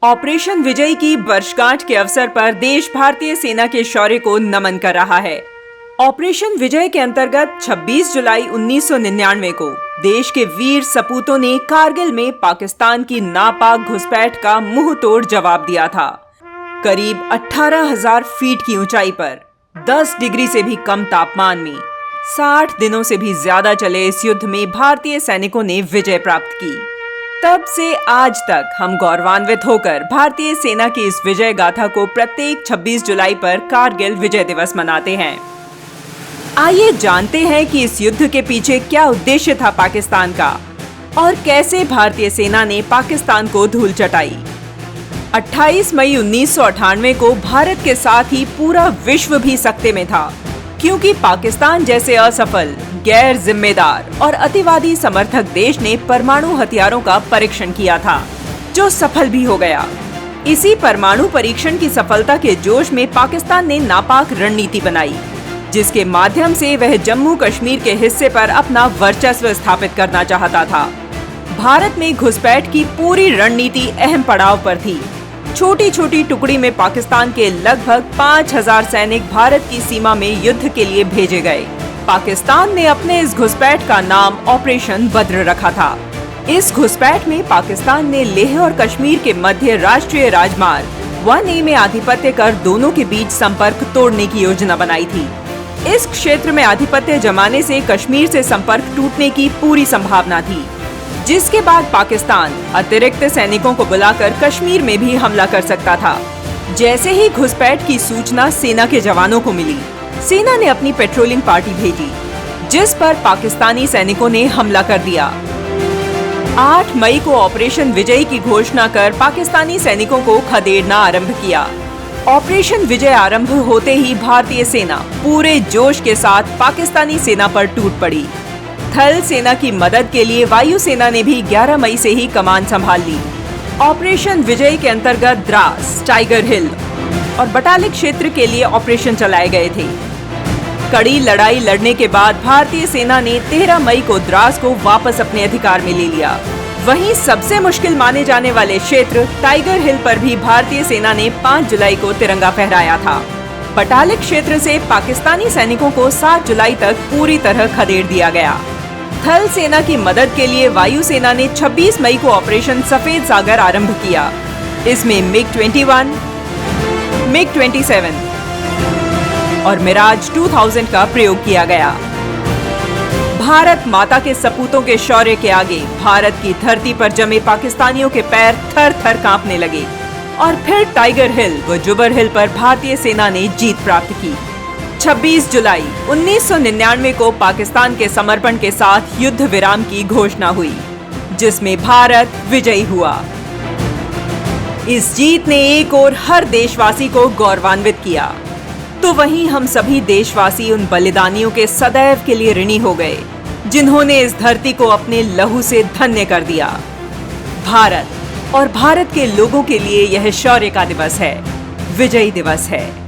Operation विजय की वर्षगांठ के अवसर पर देश भारतीय सेना के शौर्य को नमन कर रहा है। ऑपरेशन विजय के अंतर्गत 26 जुलाई 1999 को देश के वीर सपूतों ने कारगिल में पाकिस्तान की नापाक घुसपैठ का मुंह तोड़ जवाब दिया था। करीब 18,000 फीट की ऊंचाई पर 10 डिग्री से भी कम तापमान में 60 दिनों से भी ज्यादा चले इस युद्ध में भारतीय सैनिकों ने विजय प्राप्त की। तब से आज तक हम गौरवान्वित होकर भारतीय सेना की इस विजय गाथा को प्रत्येक 26 जुलाई पर कारगिल विजय दिवस मनाते हैं। आइए जानते हैं कि इस युद्ध के पीछे क्या उद्देश्य था पाकिस्तान का और कैसे भारतीय सेना ने पाकिस्तान को धूल चटाई। 28 मई 1998 को भारत के साथ ही पूरा विश्व भी सकते में था, क्योंकि पाकिस्तान जैसे असफल, गैर जिम्मेदार और अतिवादी समर्थक देश ने परमाणु हथियारों का परीक्षण किया था, जो सफल भी हो गया। इसी परमाणु परीक्षण की सफलता के जोश में पाकिस्तान ने नापाक रणनीति बनाई, जिसके माध्यम से वह जम्मू कश्मीर के हिस्से पर अपना वर्चस्व स्थापित करना चाहता था। भारत में घुसपैठ की पूरी रणनीति अहम पड़ाव पर थी। छोटी छोटी टुकड़ी में पाकिस्तान के लगभग 5,000 सैनिक भारत की सीमा में युद्ध के लिए भेजे गए। पाकिस्तान ने अपने इस घुसपैठ का नाम ऑपरेशन बद्र रखा था। इस घुसपैठ में पाकिस्तान ने लेह और कश्मीर के मध्य राष्ट्रीय राजमार्ग 1A में आधिपत्य कर दोनों के बीच संपर्क तोड़ने की योजना बनाई थी। इस क्षेत्र में आधिपत्य जमाने से कश्मीर से संपर्क टूटने की पूरी संभावना थी, जिसके बाद पाकिस्तान अतिरिक्त सैनिकों को बुलाकर कश्मीर में भी हमला कर सकता था। जैसे ही घुसपैठ की सूचना सेना के जवानों को मिली, सेना ने अपनी पेट्रोलिंग पार्टी भेजी, जिस पर पाकिस्तानी सैनिकों ने हमला कर दिया। 8 मई को ऑपरेशन विजय की घोषणा कर पाकिस्तानी सैनिकों को खदेड़ना आरंभ किया। ऑपरेशन विजय आरंभ होते ही भारतीय सेना पूरे जोश के साथ पाकिस्तानी सेना पर टूट पड़ी। थल सेना की मदद के लिए वायुसेना ने भी 11 मई से ही कमान संभाल ली। ऑपरेशन विजय के अंतर्गत द्रास, टाइगर हिल और बटालिक क्षेत्र के लिए ऑपरेशन चलाए गए थे। कड़ी लड़ाई लड़ने के बाद भारतीय सेना ने 13 मई को द्रास को वापस अपने अधिकार में ले लिया। वहीं सबसे मुश्किल माने जाने वाले क्षेत्र टाइगर हिल पर भी भारतीय सेना ने 5 जुलाई को तिरंगा फहराया था। बटालिक क्षेत्र से पाकिस्तानी सैनिकों को 7 जुलाई तक पूरी तरह खदेड़ दिया गया। थल सेना की मदद के लिए वायुसेना ने 26 मई को ऑपरेशन सफेद सागर आरंभ किया। इसमें MiG-21, MiG-27 और मिराज 2000 का प्रयोग किया गया। भारत माता के सपूतों के शौर्य के आगे भारत की धरती पर जमे पाकिस्तानियों के पैर थर थर कांपने लगे और फिर टाइगर हिल व जुबर हिल पर भारतीय सेना ने जीत प्राप्त की। 26 जुलाई 1999 को पाकिस्तान के समर्पण के साथ युद्ध विराम की घोषणा हुई, जिसमें भारत विजयी हुआ। इस जीत ने एक और हर देशवासी को गौरवान्वित किया, तो वहीं हम सभी देशवासी उन बलिदानियों के सदैव के लिए ऋणी हो गए, जिन्होंने इस धरती को अपने लहू से धन्य कर दिया। भारत और भारत के लोगों के लिए यह शौर्य का दिवस है, विजय दिवस है।